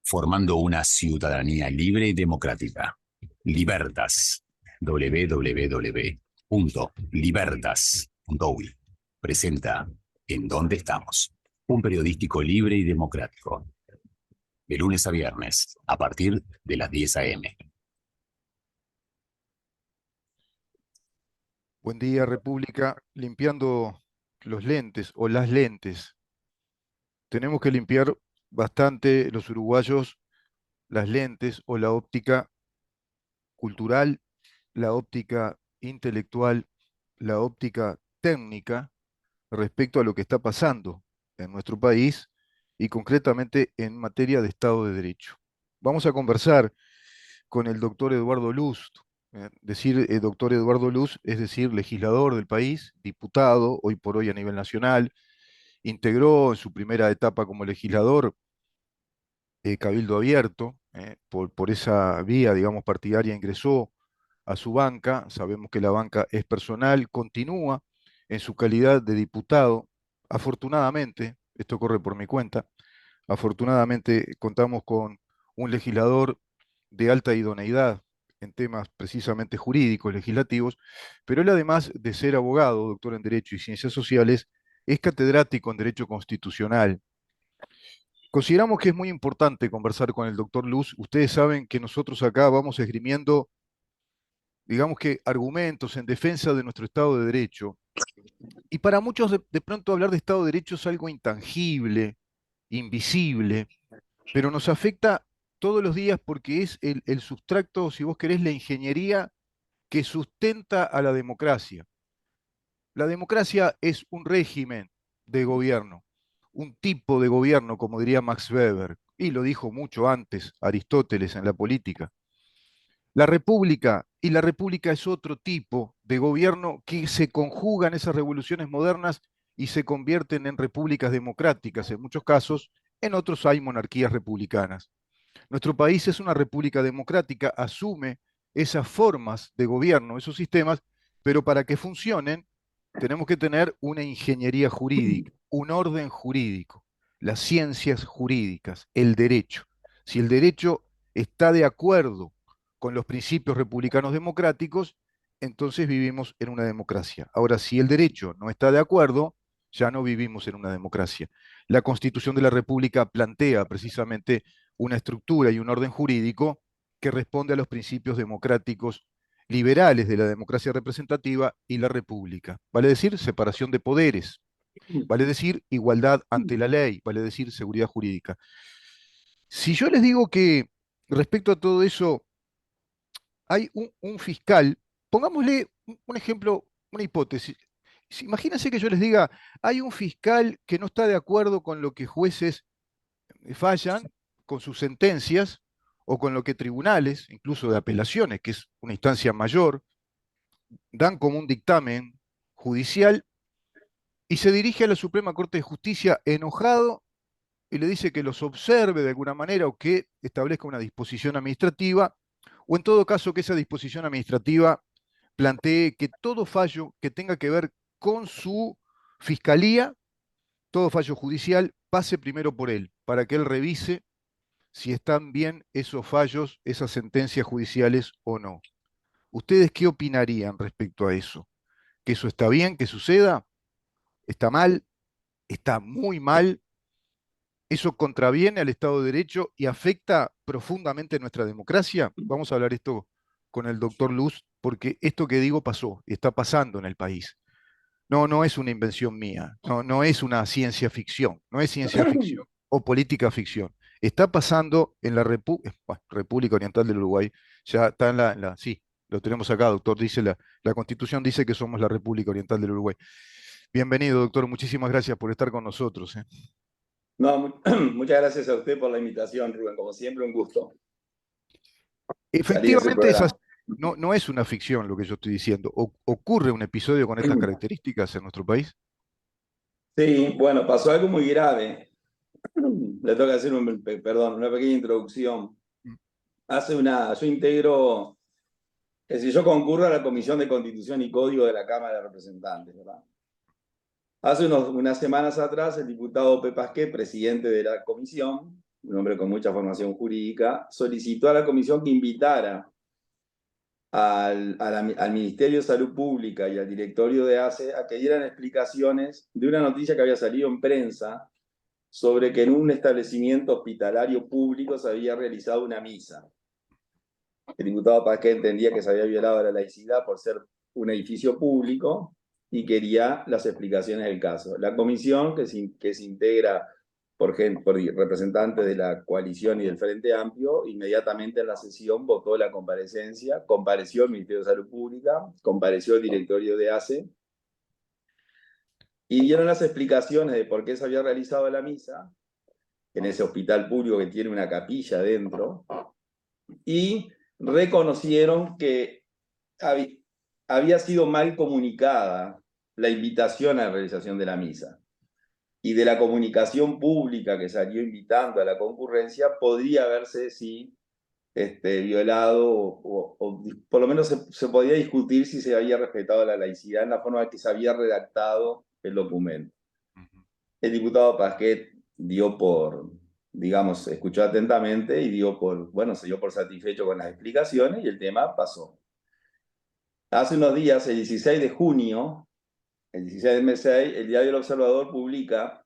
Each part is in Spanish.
formando una ciudadanía libre y democrática. Libertas. www.libertas.uy presenta ¿En dónde estamos? Un periodístico libre y democrático. De lunes a viernes, a partir de las 10 a.m. Buen día, República. Limpiando los lentes o las lentes. Tenemos que limpiar bastante los uruguayos las lentes o la óptica cultural, la óptica intelectual, la óptica técnica respecto a lo que está pasando en nuestro país y concretamente en materia de Estado de Derecho. Vamos a conversar con el doctor Eduardo Luz. Decir doctor Eduardo Luz es decir legislador del país, diputado hoy por hoy a nivel nacional, integró en su primera etapa como legislador Cabildo Abierto, por esa vía, digamos, partidaria ingresó a su banca, sabemos que la banca es personal, continúa en su calidad de diputado, afortunadamente, esto corre por mi cuenta, afortunadamente contamos con un legislador de alta idoneidad en temas precisamente jurídicos, legislativos, pero él además de ser abogado, doctor en Derecho y Ciencias Sociales, es catedrático en Derecho Constitucional. Consideramos que es muy importante conversar con el doctor Luz. Ustedes saben que nosotros acá vamos esgrimiendo, digamos que, argumentos en defensa de nuestro Estado de Derecho. Y para muchos de pronto hablar de Estado de Derecho es algo intangible, invisible, pero nos afecta todos los días porque es el sustracto, si vos querés, la ingeniería que sustenta a la democracia. La democracia es un régimen de gobierno, un tipo de gobierno, como diría Max Weber, y lo dijo mucho antes Aristóteles en la política. La república, y la república es otro tipo de gobierno que se conjuga en esas revoluciones modernas y se convierten en repúblicas democráticas en muchos casos, en otros hay monarquías republicanas. Nuestro país es una república democrática, asume esas formas de gobierno, esos sistemas, pero para que funcionen tenemos que tener una ingeniería jurídica, un orden jurídico, las ciencias jurídicas, el derecho. Si el derecho está de acuerdo con los principios republicanos democráticos, entonces vivimos en una democracia. Ahora, si el derecho no está de acuerdo, ya no vivimos en una democracia. La Constitución de la República plantea precisamente una estructura y un orden jurídico que responde a los principios democráticos liberales de la democracia representativa y la república. Vale decir separación de poderes, vale decir igualdad ante la ley, vale decir seguridad jurídica. Si yo les digo que respecto a todo eso hay un fiscal, pongámosle un ejemplo, una hipótesis. Imagínense que yo les diga, hay un fiscal que no está de acuerdo con lo que jueces fallan, con sus sentencias, o con lo que tribunales, incluso de apelaciones, que es una instancia mayor, dan como un dictamen judicial y se dirige a la Suprema Corte de Justicia enojado y le dice que los observe de alguna manera o que establezca una disposición administrativa, o en todo caso que esa disposición administrativa plantee que todo fallo que tenga que ver con su fiscalía, todo fallo judicial, pase primero por él, para que él revise si están bien esos fallos, esas sentencias judiciales o no. ¿Ustedes qué opinarían respecto a eso? ¿Que eso está bien, que suceda? ¿Está mal? ¿Está muy mal? ¿Eso contraviene al Estado de Derecho y afecta profundamente nuestra democracia? Vamos a hablar esto con el doctor Luz, porque esto que digo pasó, está pasando en el país. No, no es una invención mía, no, no es una ciencia ficción, no es ciencia ficción o política ficción. Está pasando en la República Oriental del Uruguay, ya está sí, lo tenemos acá, doctor, dice la Constitución dice que somos la República Oriental del Uruguay. Bienvenido, doctor, muchísimas gracias por estar con nosotros. No, muchas gracias a usted por la invitación, Rubén. Como siempre, un gusto salir de su Efectivamente, programa. no, no es una ficción lo que yo estoy diciendo. ¿Ocurre un episodio con estas características en nuestro país? Sí, bueno, pasó algo muy grave. Le tengo que hacer una pequeña introducción. Yo integro, es decir, yo concurro a la Comisión de Constitución y Código de la Cámara de Representantes, ¿verdad? Hace unas semanas atrás, el diputado Pepe Pasquet, presidente de la comisión, un hombre con mucha formación jurídica, solicitó a la comisión que invitara al Ministerio de Salud Pública y al directorio de ACE a que dieran explicaciones de una noticia que había salido en prensa sobre que en un establecimiento hospitalario público se había realizado una misa. El diputado Pasquet entendía que se había violado la laicidad por ser un edificio público y quería las explicaciones del caso. La comisión, que se integra por representantes de la coalición y del Frente Amplio, inmediatamente en la sesión votó la comparecencia, compareció el Ministerio de Salud Pública, compareció el directorio de ACE, y dieron las explicaciones de por qué se había realizado la misa en ese hospital público que tiene una capilla dentro, y reconocieron que había sido mal comunicada la invitación a la realización de la misa. Y de la comunicación pública que salió invitando a la concurrencia, podría haberse, sí, violado, o por lo menos se podía discutir si se había respetado la laicidad en la forma en que se había redactado el documento. El diputado Pasquet dio por, digamos, escuchó atentamente y se dio por satisfecho con las explicaciones y el tema pasó. Hace unos días, el 16 de junio, el 16 del mes 6, el diario El Observador publica,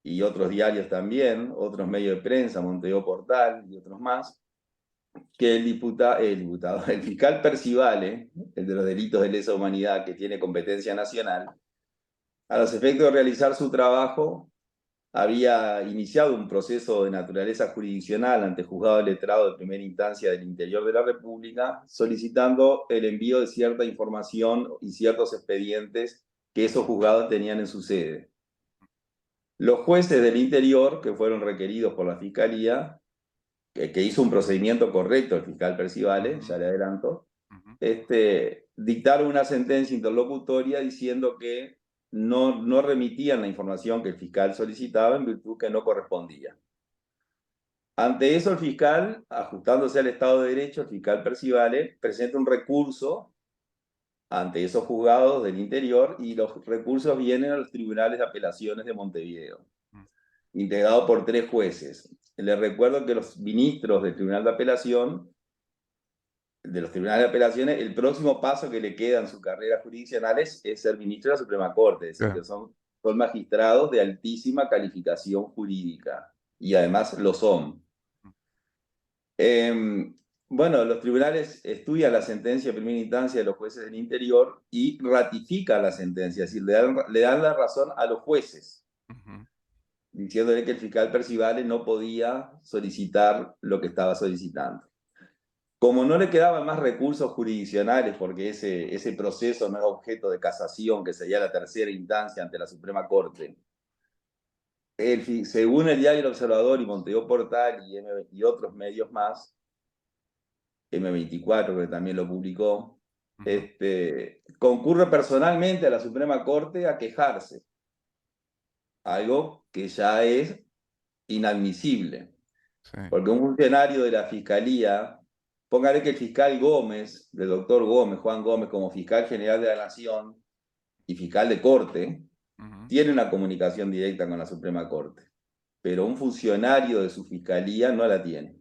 y otros diarios también, otros medios de prensa, Montevideo Portal y otros más, que el fiscal Percivale, el de los delitos de lesa humanidad que tiene competencia nacional, a los efectos de realizar su trabajo, había iniciado un proceso de naturaleza jurisdiccional ante juzgado de letrado de primera instancia del interior de la República, solicitando el envío de cierta información y ciertos expedientes que esos juzgados tenían en su sede. Los jueces del interior, que fueron requeridos por la Fiscalía, que hizo un procedimiento correcto el fiscal Percivale, ya le adelanto, dictaron una sentencia interlocutoria diciendo que no remitían la información que el fiscal solicitaba en virtud que no correspondía. Ante eso, el fiscal, ajustándose al Estado de Derecho, el fiscal Percivale presenta un recurso ante esos juzgados del interior, y los recursos vienen a los tribunales de apelaciones de Montevideo, integrado por 3 jueces. Les recuerdo que los ministros del Tribunal de Apelación, de los tribunales de apelaciones, el próximo paso que le queda en su carrera jurisdiccional es ser ministro de la Suprema Corte, es decir, que son magistrados de altísima calificación jurídica, y además lo son. Bueno, los tribunales estudian la sentencia de primera instancia de los jueces del interior y ratifican la sentencia, es decir, le dan la razón a los jueces, diciéndole que el fiscal Percivale no podía solicitar lo que estaba solicitando. Como no le quedaban más recursos jurisdiccionales, porque ese proceso no es objeto de casación, que sería la tercera instancia ante la Suprema Corte, según el diario El Observador y Montevideo Portal y otros medios más, M24 que también lo publicó, concurre personalmente a la Suprema Corte a quejarse, algo que ya es inadmisible, porque un funcionario de la Fiscalía, póngale que el fiscal Gómez, del doctor Gómez, Juan Gómez, como fiscal general de la Nación y fiscal de Corte, tiene una comunicación directa con la Suprema Corte, pero un funcionario de su fiscalía no la tiene.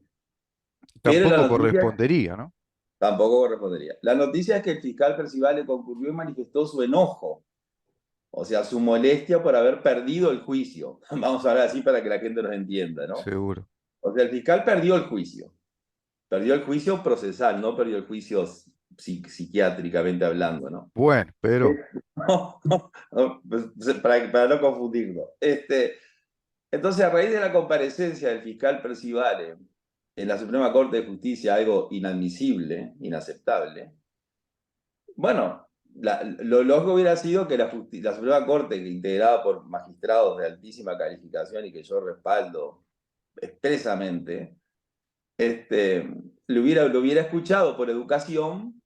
Tampoco correspondería, ¿no? Tampoco correspondería. La noticia es que el fiscal Percivale concurrió y manifestó su enojo, o sea, su molestia por haber perdido el juicio. Vamos a hablar así para que la gente nos entienda, ¿no? Seguro. O sea, el fiscal perdió el juicio. Perdió el juicio procesal, no perdió el juicio psiquiátricamente hablando, ¿no? Bueno, pero... para no confundirlo. Entonces, a raíz de la comparecencia del fiscal Percivale en la Suprema Corte de Justicia, algo inadmisible, inaceptable, bueno, lo lógico hubiera sido que la Suprema Corte, integrada por magistrados de altísima calificación y que yo respaldo expresamente, lo hubiera escuchado por educación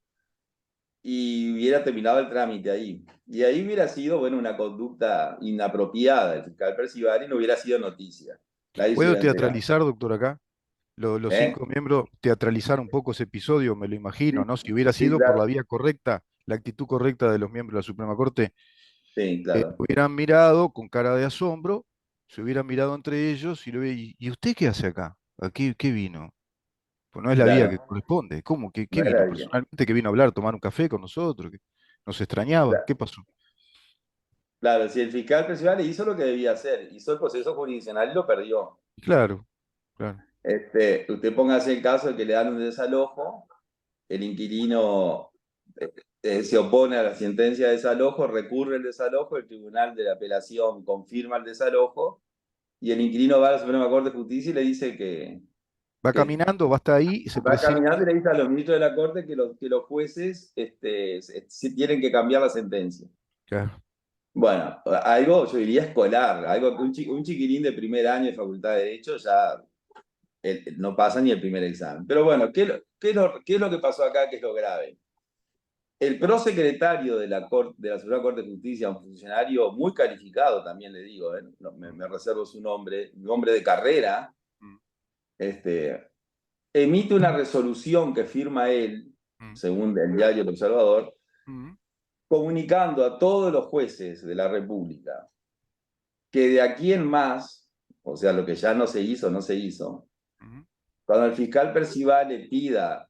y hubiera terminado el trámite ahí. Y ahí hubiera sido, bueno, una conducta inapropiada del fiscal Percivale y no hubiera sido noticia. ¿Puedo teatralizar, doctor, acá? Los 5 miembros teatralizar un poco ese episodio, me lo imagino, ¿no? Si hubiera sido por la vía correcta, la actitud correcta de los miembros de la Suprema Corte, sí, claro. hubieran mirado con cara de asombro se hubieran mirado entre ellos y ¿y usted qué hace acá? ¿A qué vino? Pues no es la vía que Claro, corresponde. ¿Cómo? ¿Qué no vino? era bien. Personalmente que vino a hablar, tomar un café con nosotros, que nos extrañaba. ¿Qué pasó? Claro, si el fiscal principal hizo lo que debía hacer, hizo el proceso jurisdiccional y lo perdió. Claro, claro. Usted póngase el caso de que le dan un desalojo, el inquilino se opone a la sentencia de desalojo, recurre el desalojo, el tribunal de la apelación confirma el desalojo y el inquilino va a la Suprema Corte de Justicia y le dice Va que caminando, va hasta ahí, se va caminando presenta. y le dice a los ministros de la Corte que los jueces tienen que cambiar la sentencia. Claro. Bueno, algo yo diría escolar, algo que un chiquilín de primer año de Facultad de Derecho ya no pasa ni el primer examen. Pero bueno, ¿qué es lo que pasó acá? ¿Qué es lo grave? El prosecretario de de la Suprema Corte de Justicia, un funcionario muy calificado también le digo, no, me reservo su nombre, un hombre de carrera, Mm, este, emite una resolución que firma él, mm, según el diario El Observador, mm, comunicando a todos los jueces de la República que de aquí en más, o sea, lo que ya no se hizo, no se hizo, mm. cuando el fiscal Percival le pida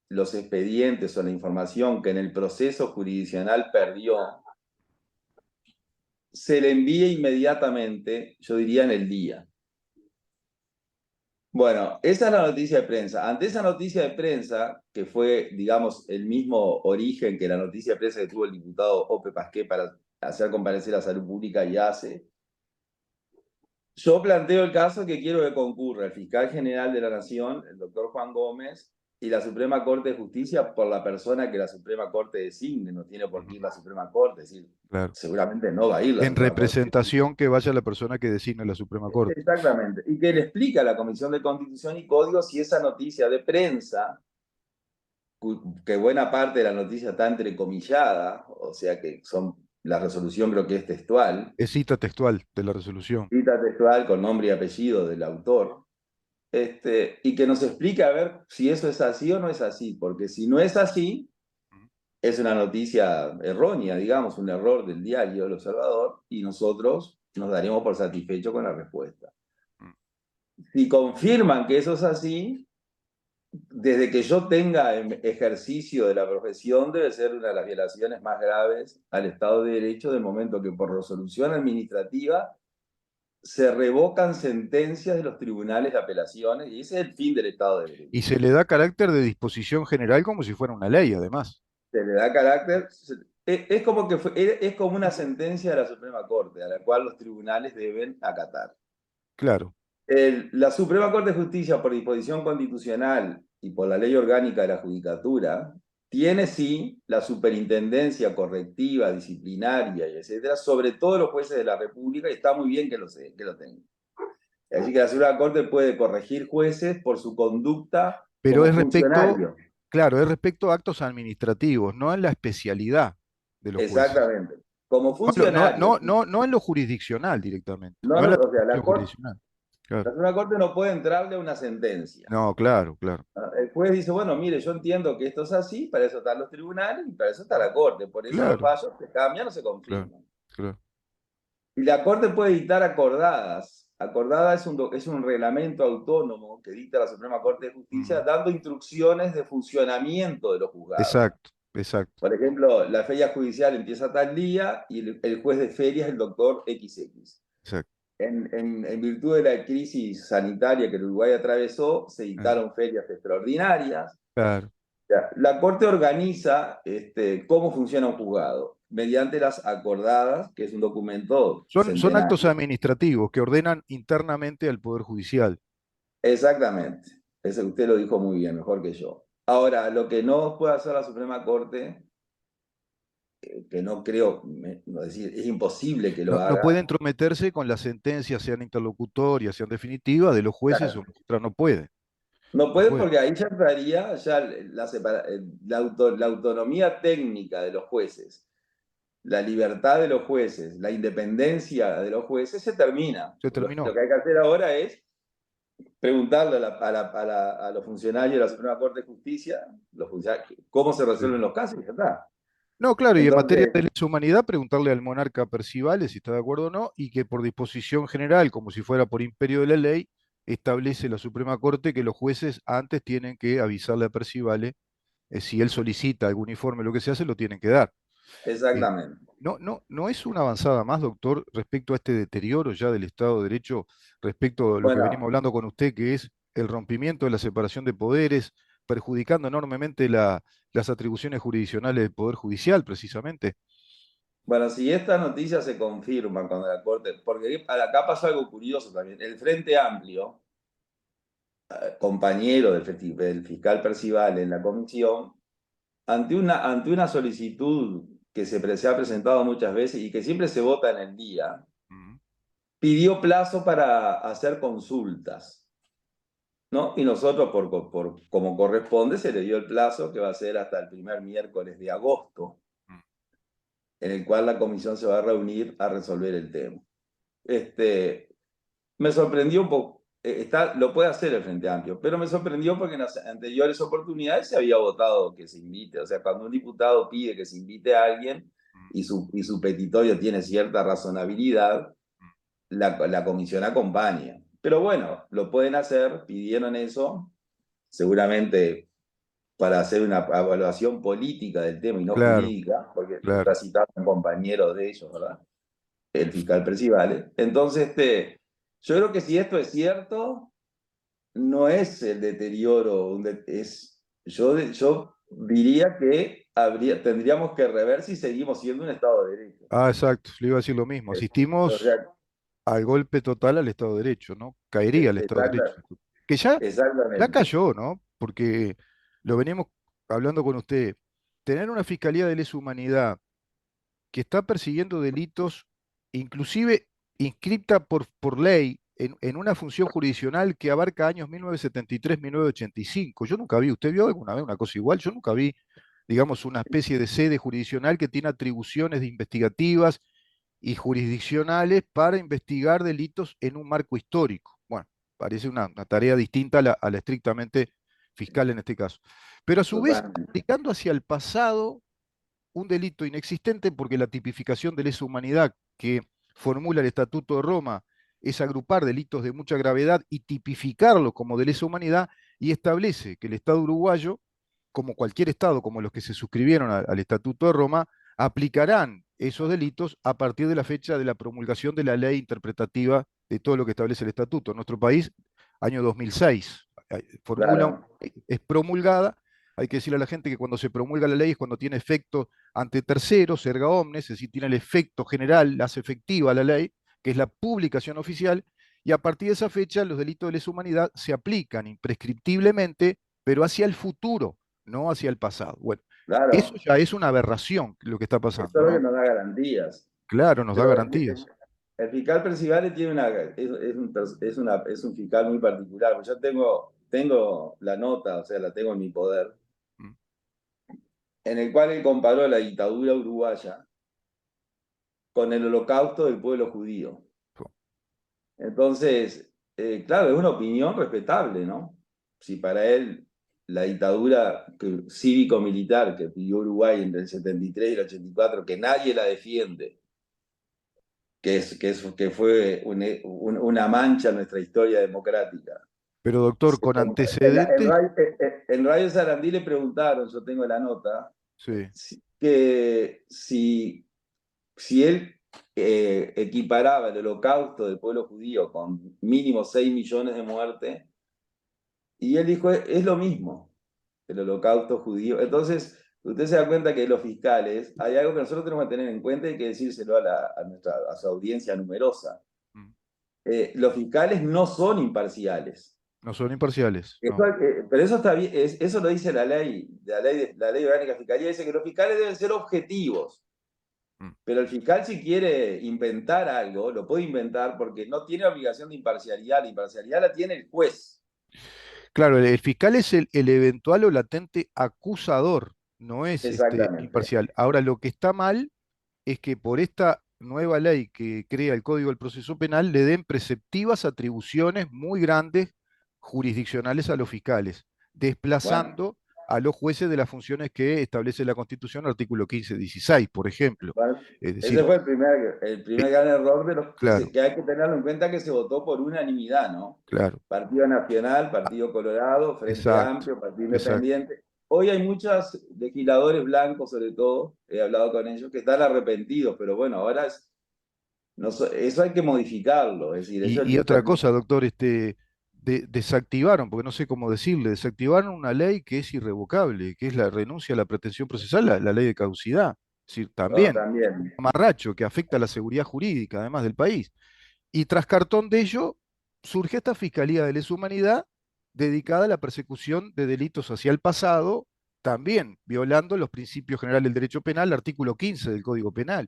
los expedientes o la información que en el proceso jurisdiccional perdió, se le envíe inmediatamente, yo diría en el día. Bueno, esa es la noticia de prensa. Ante esa noticia de prensa, que fue, digamos, el mismo origen que la noticia de prensa que tuvo el diputado Ope Pasqué para hacer comparecer a Salud Pública y hace, yo planteo el caso que quiero que concurra el fiscal general de la Nación, el doctor Juan Gómez, y la Suprema Corte de Justicia por la persona que la Suprema Corte designe, no tiene por qué ir la Suprema Corte, es decir, Claro. seguramente no va a ir la En Suprema Corte. representación que vaya la persona que designe la Suprema Corte. Exactamente, y que le explica a la Comisión de Constitución y Código si esa noticia de prensa, que buena parte de la noticia está entrecomillada, o sea que la resolución creo que es textual, Es cita textual de la resolución. cita textual con nombre y apellido del autor, y que nos explique a ver si eso es así o no es así, porque si no es así, Mm, es una noticia errónea, digamos, un error del diario El Observador, y nosotros nos daremos por satisfechos con la respuesta. mm. Si confirman que eso es así, desde que yo tenga ejercicio de la profesión, debe ser una de las violaciones más graves al Estado de Derecho, del momento que por resolución administrativa se revocan sentencias de los tribunales de apelaciones, y ese es el fin del Estado de Derecho. Y se le da carácter de disposición general como si fuera una ley, además. Se le da carácter, es como es como una sentencia de la Suprema Corte, a la cual los tribunales deben acatar. Claro. La Suprema Corte de Justicia, por disposición constitucional y por la ley orgánica de la Judicatura, tiene sí la superintendencia correctiva, disciplinaria y etcétera, sobre todos los jueces de la República, y está muy bien que lo tenga. Así que la Suprema Corte puede corregir jueces por su conducta Pero como es respecto, funcionario. claro, es respecto a actos administrativos, no en la especialidad de los jueces. Exactamente. Como No, funcionario. no en lo jurisdiccional directamente, No, no en la o sea, atribución jurisdiccional. la Claro. Suprema Corte no puede entrarle a una sentencia. No, claro, claro. El juez dice, bueno, mire, yo entiendo que esto es así, para eso están los tribunales y para eso está la Corte. Por eso los Claro, fallos se cambian o se claro, confirman. claro. Y la Corte puede dictar acordadas. Acordada es un reglamento autónomo que dicta la Suprema Corte de Justicia, Ujú. dando instrucciones de funcionamiento de los juzgados. Exacto, exacto, Por ejemplo, la feria judicial empieza tal día y el juez de feria es el doctor XX. exacto. En virtud de la crisis sanitaria que el Uruguay atravesó, se Ah, dictaron ferias extraordinarias. claro. La Corte organiza cómo funciona un juzgado mediante las acordadas, que es un documento Son actos centenario. administrativos que ordenan internamente al Poder Judicial. Exactamente. Usted lo dijo muy bien, mejor que yo. Ahora, lo que no puede hacer la Suprema Corte, que no creo, no decir, es imposible que lo No puede haga. entrometerse con las sentencias, sean interlocutorias, sean definitivas, de los jueces o Claro. magistrados. No puede, No no puede puede. porque ahí ya entraría ya la autonomía técnica de los jueces, la libertad de los jueces, la independencia de los jueces se termina. Se Lo terminó. que hay que hacer ahora es preguntarle a los funcionarios de la Suprema Corte de Justicia, cómo se Sí. resuelven los casos y ya está. No, claro, y en materia Entonces, de lesa humanidad, preguntarle al monarca Percivale si está de acuerdo o no, y que por disposición general, como si fuera por imperio de la ley, establece la Suprema Corte que los jueces antes tienen que avisarle a Percivale si él solicita algún informe, lo que se hace, lo tienen que dar. Eh, exactamente. no es una avanzada más, doctor, respecto a este deterioro ya del Estado de Derecho, respecto a lo que venimos Bueno, hablando con usted, que es el rompimiento de la separación de poderes, perjudicando enormemente las atribuciones jurisdiccionales del Poder Judicial, precisamente. bueno, si esta noticia se confirma cuando la Corte, porque acá pasó algo curioso también. El Frente Amplio, compañero del fiscal Percival en la comisión, ante una solicitud que se ha presentado muchas veces y que siempre se vota en el día, Mm, pidió plazo para hacer consultas, ¿no? Y nosotros, como corresponde, se le dio el plazo que va a ser hasta el primer miércoles de agosto, mm. en el cual la comisión se va a reunir a resolver el tema. Este, Me sorprendió un poco, lo puede hacer el Frente Amplio, pero me sorprendió porque en las anteriores oportunidades se había votado que se invite. O sea, cuando un diputado pide que se invite a alguien y su petitorio tiene cierta razonabilidad, la comisión acompaña. Pero bueno, lo pueden hacer, pidieron eso, seguramente para hacer una evaluación política del tema y no Claro, jurídica, porque está claro. citado un compañero de ellos, ¿verdad? El fiscal Percivale. Entonces, yo creo que si esto es cierto, no es el deterioro, yo diría que tendríamos que rever si seguimos siendo un Estado de Derecho. Ah, exacto, le iba a decir lo mismo. O Asistimos sea, al golpe total al Estado de Derecho, ¿no? Caería el Estado de Derecho. Que ya exactamente. cayó, ¿no? Porque lo venimos hablando con usted. Tener una Fiscalía de Lesa Humanidad que está persiguiendo delitos, inclusive inscripta por ley, en una función jurisdiccional que abarca años 1973-1985. Yo nunca vi, ¿usted vio alguna vez una cosa igual? Yo nunca vi, digamos, una especie de sede jurisdiccional que tiene atribuciones de investigativas y jurisdiccionales para investigar delitos en un marco histórico. Bueno, parece una tarea distinta a la estrictamente fiscal en este caso. Pero a su vez, Totalmente. aplicando hacia el pasado un delito inexistente porque la tipificación de lesa humanidad que formula el Estatuto de Roma es agrupar delitos de mucha gravedad y tipificarlos como de lesa humanidad y establece que el Estado uruguayo, como cualquier Estado, como los que se suscribieron al Estatuto de Roma, aplicarán esos delitos a partir de la fecha de la promulgación de la ley interpretativa de todo lo que establece el Estatuto. En nuestro país, año 2006, formula, Claro, es promulgada. Hay que decirle a la gente que cuando se promulga la ley es cuando tiene efecto ante terceros, erga omnes, es decir, tiene el efecto general, la hace efectiva la ley, que es la publicación oficial, y a partir de esa fecha los delitos de lesa humanidad se aplican imprescriptiblemente, pero hacia el futuro, no hacia el pasado. Bueno, eso claro. ya es una aberración lo que está Eso pasando, es lo que ¿no? nos da garantías. Claro, nos da Pero garantías. el fiscal Percivale es un fiscal muy particular. Yo tengo la nota, o sea, la tengo en mi poder, Mm. en el cual él comparó la dictadura uruguaya con el holocausto del pueblo judío. Entonces, claro, es una opinión respetable, ¿no? Si para él la dictadura cívico-militar que pidió Uruguay entre el 73 y el 84, que nadie la defiende, que fue una mancha en nuestra historia democrática. Pero doctor, con En antecedentes, Radio Sarandí le preguntaron, yo tengo la nota, sí. si él equiparaba el holocausto del pueblo judío con mínimo 6 millones de muertes, y él dijo, es lo mismo, el holocausto judío. Entonces, usted se da cuenta que los fiscales, hay algo que nosotros tenemos que tener en cuenta y hay que decírselo a su audiencia numerosa. Mm. Los fiscales no son imparciales. No son imparciales, Eso, no. pero eso está bien, eso lo dice la ley orgánica de fiscalía, dice que los fiscales deben ser objetivos. Mm. Pero el fiscal, si quiere inventar algo, lo puede inventar porque no tiene obligación de imparcialidad. La imparcialidad la tiene el juez. Claro, el fiscal es el eventual o latente acusador, no es Exactamente. imparcial. Ahora, lo que está mal es que por esta nueva ley que crea el Código del Proceso Penal le den preceptivas atribuciones muy grandes jurisdiccionales a los fiscales, Bueno, desplazando a los jueces de las funciones que establece la Constitución, artículo 15-16, por ejemplo. Bueno, Es ese decir, fue el eh, primer gran error de los claro, que hay que tenerlo en cuenta, que se votó por unanimidad, ¿no? claro, Partido Nacional, Partido Colorado, Frente exacto, Amplio, Partido exacto. Independiente. Hoy hay muchos legisladores blancos, sobre todo, he hablado con ellos, que están arrepentidos, pero bueno, ahora no, eso hay que modificarlo. Es decir, ellos Y otra cosa, doctor, desactivaron, porque no sé cómo decirle, desactivaron una ley que es irrevocable, que es la renuncia a la pretensión procesal, la ley de caducidad. Es decir, no, también, también. amarracho que afecta a la seguridad jurídica, además del país. Y tras cartón de ello, surge esta Fiscalía de Lesa Humanidad dedicada a la persecución de delitos hacia el pasado, también violando los principios generales del derecho penal, el artículo 15 del Código Penal.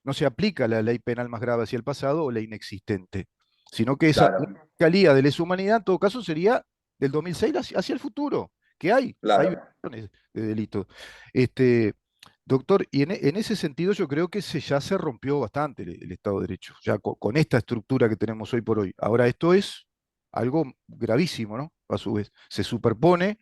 No se aplica la ley penal más grave hacia el pasado o la inexistente, sino que esa Claro, Fiscalía de Lesa Humanidad, en todo caso, sería del 2006 hacia el futuro, que hay claro. violaciones de delitos. Este, Doctor, y en ese sentido yo creo que ya se rompió bastante el Estado de Derecho, ya con esta estructura que tenemos hoy por hoy. Ahora, esto es algo gravísimo, ¿no? A su vez, se superpone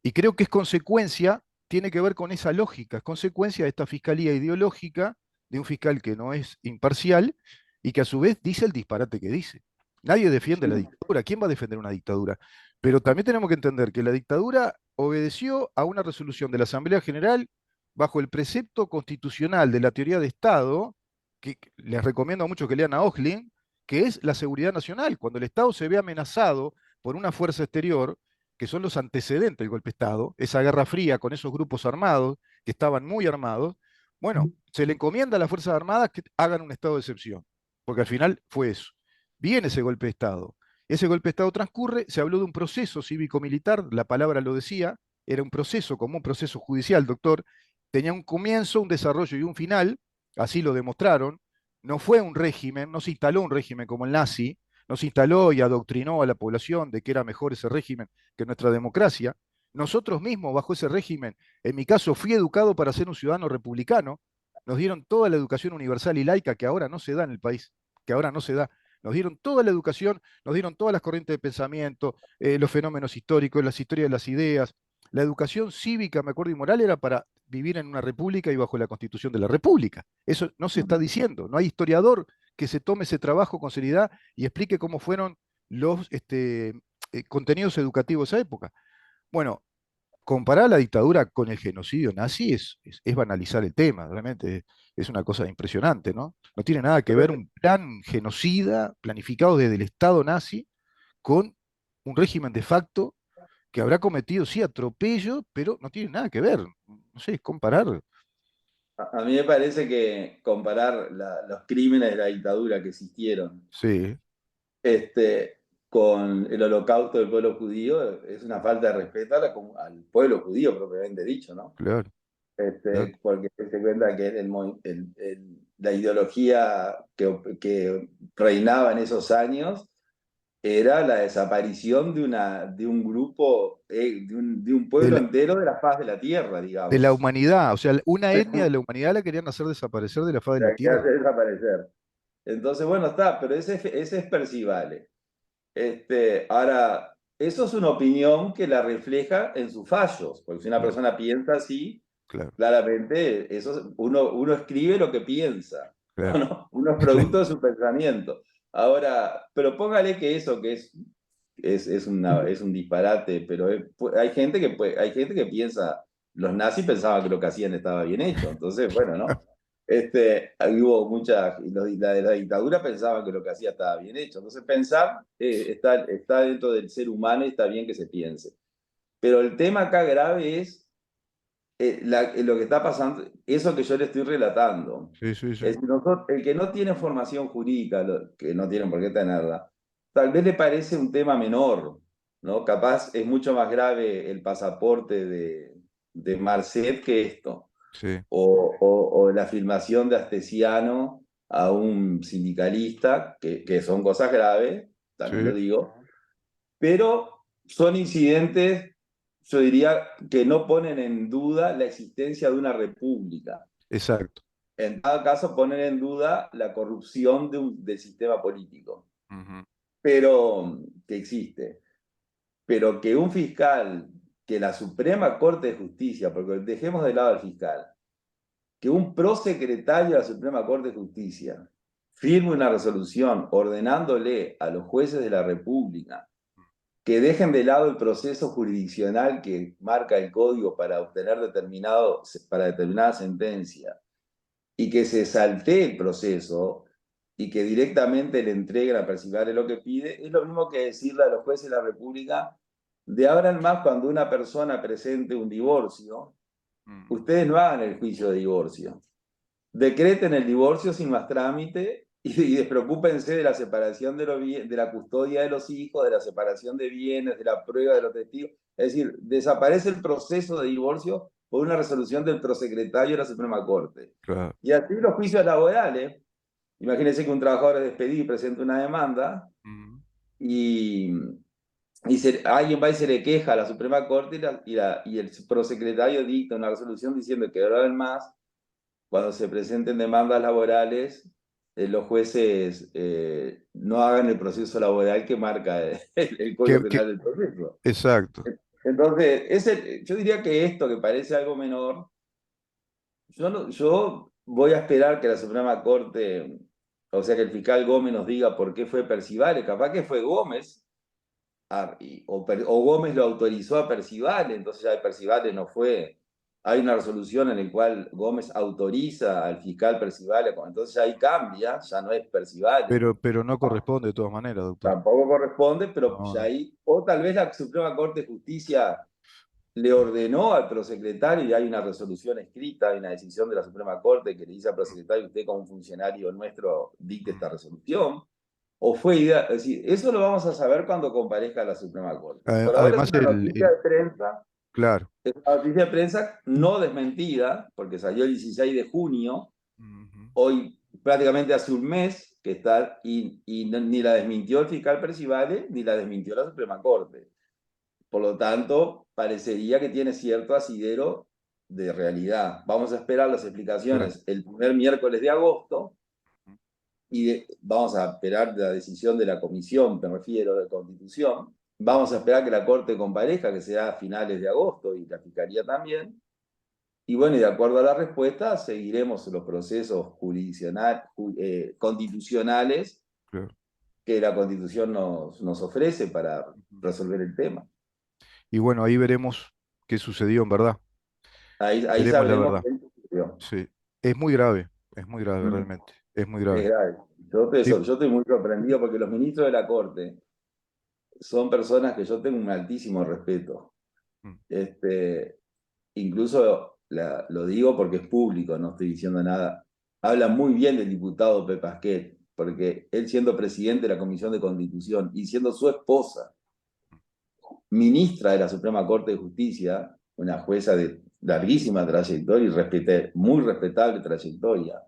y creo que es consecuencia, tiene que ver con esa lógica, es consecuencia de esta fiscalía ideológica de un fiscal que no es imparcial y que a su vez dice el disparate que dice. Nadie defiende la dictadura. ¿Quién va a defender una dictadura? Pero también tenemos que entender que la dictadura obedeció a una resolución de la Asamblea General bajo el precepto constitucional de la teoría de Estado, que les recomiendo a muchos que lean a Ochlin, que es la seguridad nacional. Cuando el Estado se ve amenazado por una fuerza exterior, que son los antecedentes del golpe de Estado, esa guerra fría con esos grupos armados, que estaban muy armados, bueno, se le encomienda a las Fuerzas Armadas que hagan un estado de excepción, porque al final fue eso. Viene ese golpe de Estado. Ese golpe de Estado transcurre, se habló de un proceso cívico-militar, la palabra lo decía, era un proceso como un proceso judicial, doctor, tenía un comienzo, un desarrollo y un final, así lo demostraron, no fue un régimen, no se instaló un régimen como el nazi, no se instaló y adoctrinó a la población de que era mejor ese régimen que nuestra democracia. Nosotros mismos, bajo ese régimen, en mi caso, fui educado para ser un ciudadano republicano, nos dieron toda la educación universal y laica que ahora no se da en el país, que ahora no se da. Nos dieron toda la educación, nos dieron todas las corrientes de pensamiento, los fenómenos históricos, las historias de las ideas. La educación cívica, me acuerdo, y moral era para vivir en una república y bajo la constitución de la república. Eso no se está diciendo. No hay historiador que se tome ese trabajo con seriedad y explique cómo fueron los contenidos educativos de esa época. Bueno, comparar la dictadura con el genocidio nazi es banalizar el tema, realmente es una cosa impresionante, ¿no? No tiene nada que ver un plan genocida planificado desde el Estado nazi con un régimen de facto que habrá cometido, sí, atropello, pero no tiene nada que ver. No sé, es comparar. A mí me parece que comparar los crímenes de la dictadura que existieron Sí, este, con el holocausto del pueblo judío es una falta de respeto al pueblo judío propiamente dicho, ¿no? claro, claro. Porque se cuenta que la ideología que reinaba en esos años era la desaparición de un grupo, de un De pueblo la, entero de la faz de la tierra, de la digamos. humanidad, o sea, una etnia de la humanidad la querían hacer desaparecer de la faz de la Que hace tierra. desaparecer. Entonces, bueno, está, pero ese es percibable. Ahora, eso es una opinión que la refleja en sus fallos, porque si una Claro, persona piensa así, claro, claramente uno escribe lo que piensa, claro, uno es producto de su pensamiento. Ahora, pero póngale que eso que es un disparate, pero hay gente que piensa, los nazis pensaban que lo que hacían estaba bien hecho, entonces, bueno, ¿no? Ahí hubo la de la dictadura pensaban que lo que hacía estaba bien hecho. Entonces pensar está dentro del ser humano y está bien que se piense. Pero el tema acá grave es lo que está pasando, eso que yo le estoy relatando. sí, sí, sí, Es decir, el que no tiene formación jurídica, que no tienen por qué tenerla, tal vez le parece un tema menor, ¿no? Capaz es mucho más grave el pasaporte de Marcet que esto sí, o la filmación de Astesiano a un sindicalista, que son cosas graves, también lo sí, digo, pero son incidentes, yo diría, que no ponen en duda la existencia de una república. exacto. En cada caso, ponen en duda la corrupción del sistema político, Ujú. pero que existe. Pero que un fiscal que la Suprema Corte de Justicia, porque dejemos de lado al fiscal, que un prosecretario de la Suprema Corte de Justicia firme una resolución ordenándole a los jueces de la República que dejen de lado el proceso jurisdiccional que marca el código para obtener determinada sentencia y que se saltee el proceso y que directamente le entreguen a Percival lo que pide, es lo mismo que decirle a los jueces de la República, de ahora en más, cuando una persona presente un divorcio, ustedes no hagan el juicio de divorcio. Decreten el divorcio sin más trámite y despreocúpense de la separación de la custodia de los hijos, de la separación de bienes, de la prueba de los testigos. Es decir, desaparece el proceso de divorcio por una resolución del prosecretario de la Suprema Corte. Claro. Y así los juicios laborales. Imagínense que un trabajador es despedido y presenta una demanda y alguien va y se le queja a la Suprema Corte y el prosecretario dicta una resolución diciendo que de ahora en más, cuando se presenten demandas laborales, los jueces no hagan el proceso laboral que marca el Código Penal del proceso. Exacto. Entonces, yo diría que esto, que parece algo menor, yo voy a esperar que la Suprema Corte, o sea, que el fiscal Gómez nos diga por qué fue Percival, capaz que fue Gómez, o Gómez lo autorizó a Percival, entonces ya Percival no fue. Hay una resolución en la cual Gómez autoriza al fiscal Percival, entonces ahí cambia, ya no es Percival. Pero no corresponde de todas maneras, doctor. Tampoco corresponde, pero No, ya ahí, o tal vez la Suprema Corte de Justicia le ordenó al prosecretario, y hay una resolución escrita, hay una decisión de la Suprema Corte que le dice al prosecretario, usted como funcionario nuestro dicte esta resolución, o fue idea, es decir, eso lo vamos a saber cuando comparezca a la Suprema Corte. Por ahora Además, es una noticia de prensa, claro. es una noticia de prensa no desmentida, porque salió el 16 de junio, hoy prácticamente hace un mes que está, y ni la desmintió el fiscal Percivale, ni la desmintió la Suprema Corte. Por lo tanto, parecería que tiene cierto asidero de realidad. Vamos a esperar las explicaciones el primer miércoles de agosto y vamos a esperar la decisión de la comisión, me refiero, de Constitución. Vamos a esperar que la Corte comparezca, que será a finales de agosto, y la Fiscalía también. Y bueno, y de acuerdo a la respuesta, seguiremos los procesos constitucionales que la Constitución nos ofrece para resolver el tema. Y bueno, ahí veremos qué sucedió en verdad. Ahí veremos sabremos la verdad. qué sucedió. Sí. Es muy grave realmente. Es muy grave. Es grave. Yo estoy muy sorprendido porque los ministros de la Corte son personas que yo tengo un altísimo respeto. Incluso lo digo porque es público, no estoy diciendo nada. Habla muy bien del diputado Pepe Pasquet, porque él siendo presidente de la Comisión de Constitución y siendo su esposa ministra de la Suprema Corte de Justicia, una jueza de larguísima trayectoria y muy respetable trayectoria,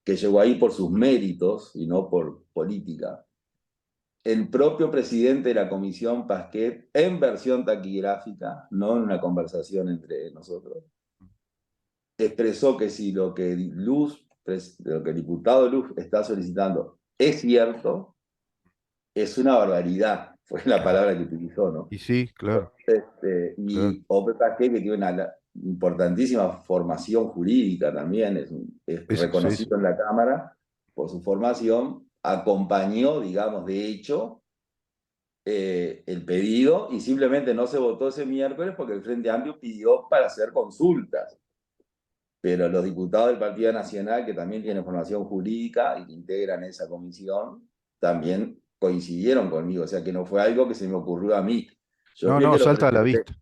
que llegó ahí por sus méritos y no por política. El propio presidente de la Comisión Pasquet, en versión taquigráfica, no en una conversación entre nosotros, expresó que si lo que el diputado Luz está solicitando es cierto, es una barbaridad, fue la palabra que utilizó, ¿no? Y sí, claro. Y Ope Pasquet, que tiene una importantísima formación jurídica también, es reconocido en la Cámara por su formación, acompañó, digamos, de hecho, el pedido y simplemente no se votó ese miércoles porque el Frente Amplio pidió para hacer consultas. Pero los diputados del Partido Nacional, que también tienen formación jurídica y que integran esa comisión, también coincidieron conmigo, o sea que no fue algo que se me ocurrió a mí. No, salta a la vista.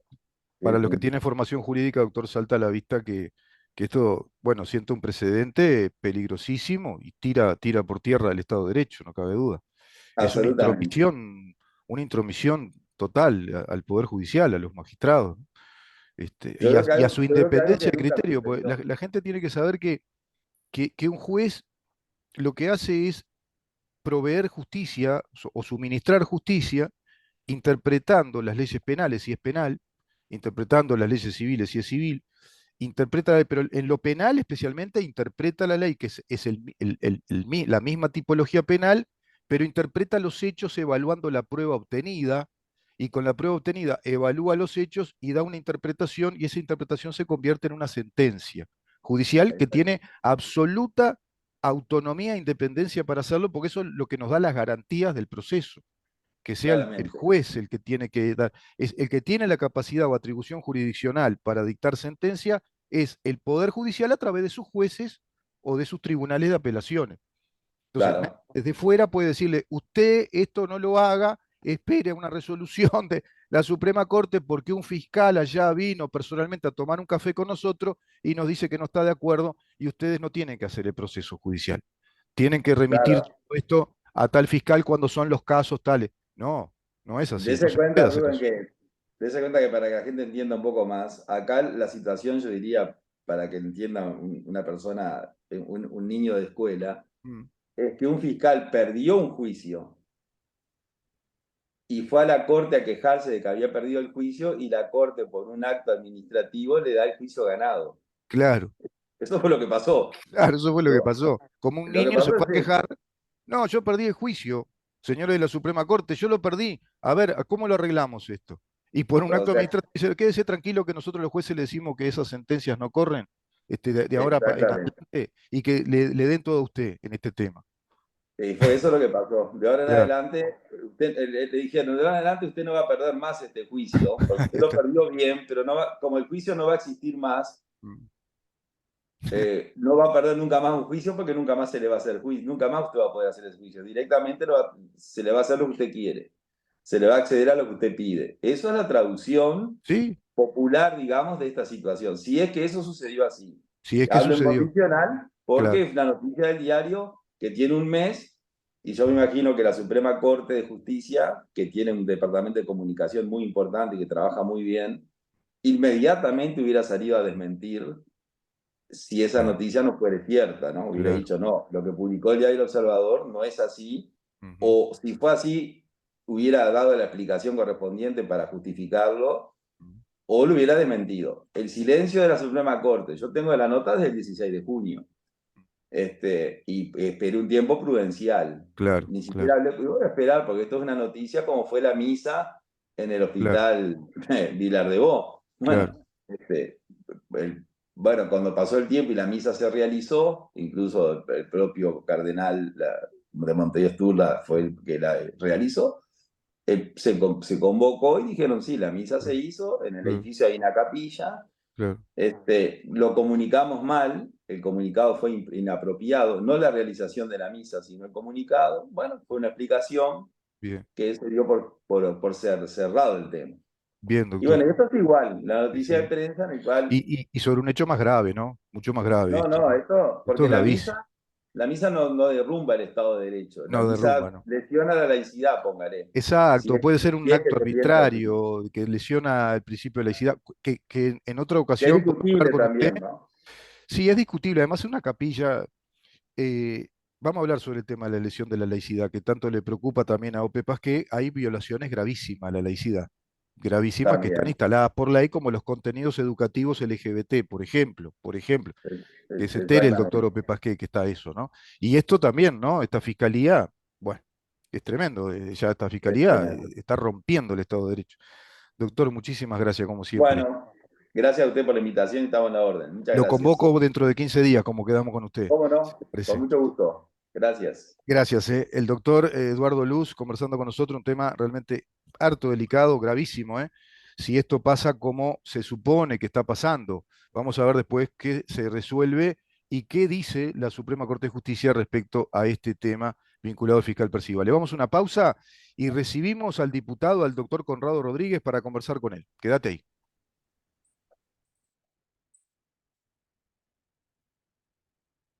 Para los que tienen formación jurídica, doctor, salta a la vista que esto, bueno, sienta un precedente peligrosísimo y tira por tierra el Estado de Derecho, no cabe duda. Es una intromisión total al Poder Judicial, a los magistrados, y a su independencia de criterio. Porque la gente tiene que saber que un juez lo que hace es proveer justicia o suministrar justicia interpretando las leyes penales si es penal, interpretando las leyes civiles si es civil, pero en lo penal especialmente interpreta la ley, que es la misma tipología penal, pero interpreta los hechos evaluando la prueba obtenida y con la prueba obtenida evalúa los hechos y da una interpretación, y esa interpretación se convierte en una sentencia judicial que tiene absoluta autonomía e independencia para hacerlo, porque eso es lo que nos da las garantías del proceso, que sea el claramente. juez el que tiene que dar, es el que tiene la capacidad o atribución jurisdiccional para dictar sentencia, es el Poder Judicial a través de sus jueces o de sus tribunales de apelaciones. Entonces, Claro, desde fuera puede decirle, usted esto no lo haga, espere una resolución de la Suprema Corte porque un fiscal allá vino personalmente a tomar un café con nosotros y nos dice que no está de acuerdo y ustedes no tienen que hacer el proceso judicial. Tienen que remitir claro. todo esto a tal fiscal cuando son los casos tales. No, no es así, no Dese se puede cuenta, hacer Rubén, eso. dese cuenta que para que la gente entienda un poco más, acá la situación, yo diría, para que entienda una persona, un niño de escuela, Mm, es que un fiscal perdió un juicio y fue a la corte a quejarse de que había perdido el juicio y la corte por un acto administrativo le da el juicio ganado. claro, Eso fue lo que pasó. claro, eso fue lo que Lo, pasó. Como un lo que niño se pasó fue a es quejar. eso. No, yo perdí el juicio, señores de la Suprema Corte, yo lo perdí. A ver, ¿cómo lo arreglamos esto? Y por un O acto sea, administrativo, dice, quédese tranquilo que nosotros los jueces le decimos que esas sentencias no corren de ahora en exactamente. adelante y que le den todo a usted en este tema. Y fue eso lo que pasó. De ahora en Claro. adelante, le dijeron, de ahora en adelante usted no va a perder más este juicio, porque Ahí usted lo está. perdió bien, pero no va, como el juicio no va a existir más, Mm. no va a perder nunca más un juicio porque nunca más se le va a hacer juicio, nunca más usted va a poder hacer ese juicio. Directamente se le va a hacer lo que usted quiere, se le va a acceder a lo que usted pide. Eso es la traducción Sí, popular, digamos, de esta situación. Si es que eso sucedió así. sí es que Hablo en sucedió. condicional porque Claro. es una noticia del diario que tiene un mes y yo me imagino que la Suprema Corte de Justicia, que tiene un departamento de comunicación muy importante y que trabaja muy bien, inmediatamente hubiera salido a desmentir si esa Claro, noticia no fuera cierta, ¿no? Hubiera claro. dicho, no, lo que publicó el diario El Observador no es así, Ujú. o si fue así, hubiera dado la explicación correspondiente para justificarlo, o lo hubiera desmentido. El silencio de la Suprema Corte, yo tengo la nota desde el 16 de junio, y esperé un tiempo prudencial. Claro, Ni siquiera claro, hablé, voy a esperar, porque esto es una noticia como fue la misa en el claro, hospital Vilar de Bo. claro. Bueno, el- bueno, cuando pasó el tiempo y la misa se realizó, incluso el propio cardenal de Montevideo Sturla fue el que la realizó, se convocó y dijeron, sí, la misa se hizo, en el Claro, edificio hay una capilla, claro. lo comunicamos mal, el comunicado fue inapropiado, no la realización de la misa, sino el comunicado. Bueno, fue una explicación Bien, que se dio por ser cerrado el tema. bien, Y doctor. bueno, esto es igual, la Sí, noticia de sí. prensa en el cual, Y sobre un hecho más grave, ¿no? Mucho más grave no, esto, no, ¿no? esto, Esto porque es gravísimo. la misa no derrumba el Estado de Derecho, la No derrumba, misa ¿no? lesiona la laicidad, póngale, si Exacto, es, puede ser si un es que acto se piensa así. arbitrario que lesiona el principio de laicidad, que en otra Que es ocasión podemos hablar discutible con usted. también, ¿no? Sí, es discutible. Además, una capilla, vamos a hablar sobre el tema de la lesión de la laicidad, que tanto le preocupa también a OPEPAS, que hay violaciones gravísimas a la laicidad, gravísimas que están También, instaladas por ley, como los contenidos educativos LGBT, por ejemplo, que se entere el doctor exactamente. OPEPAS que está eso, ¿no? Y esto también, ¿no? Esta fiscalía, bueno, es tremendo, ya esta Es fiscalía tremendo. está rompiendo el Estado de Derecho. Doctor, muchísimas gracias, como siempre. Bueno, gracias a usted por la invitación y estamos en la orden. Muchas Lo gracias. convoco dentro de 15 días, como quedamos con usted. ¿Cómo no? ¿Le Con parece? mucho gusto. Gracias. Gracias, eh. El doctor Eduardo Luz conversando con nosotros, un tema realmente harto delicado, gravísimo, ¿eh? Si esto pasa como se supone que está pasando, vamos a ver después qué se resuelve y qué dice la Suprema Corte de Justicia respecto a este tema vinculado al fiscal Percival. Le vamos a una pausa y recibimos al diputado, al doctor Conrado Rodríguez, para conversar con él. Quédate ahí.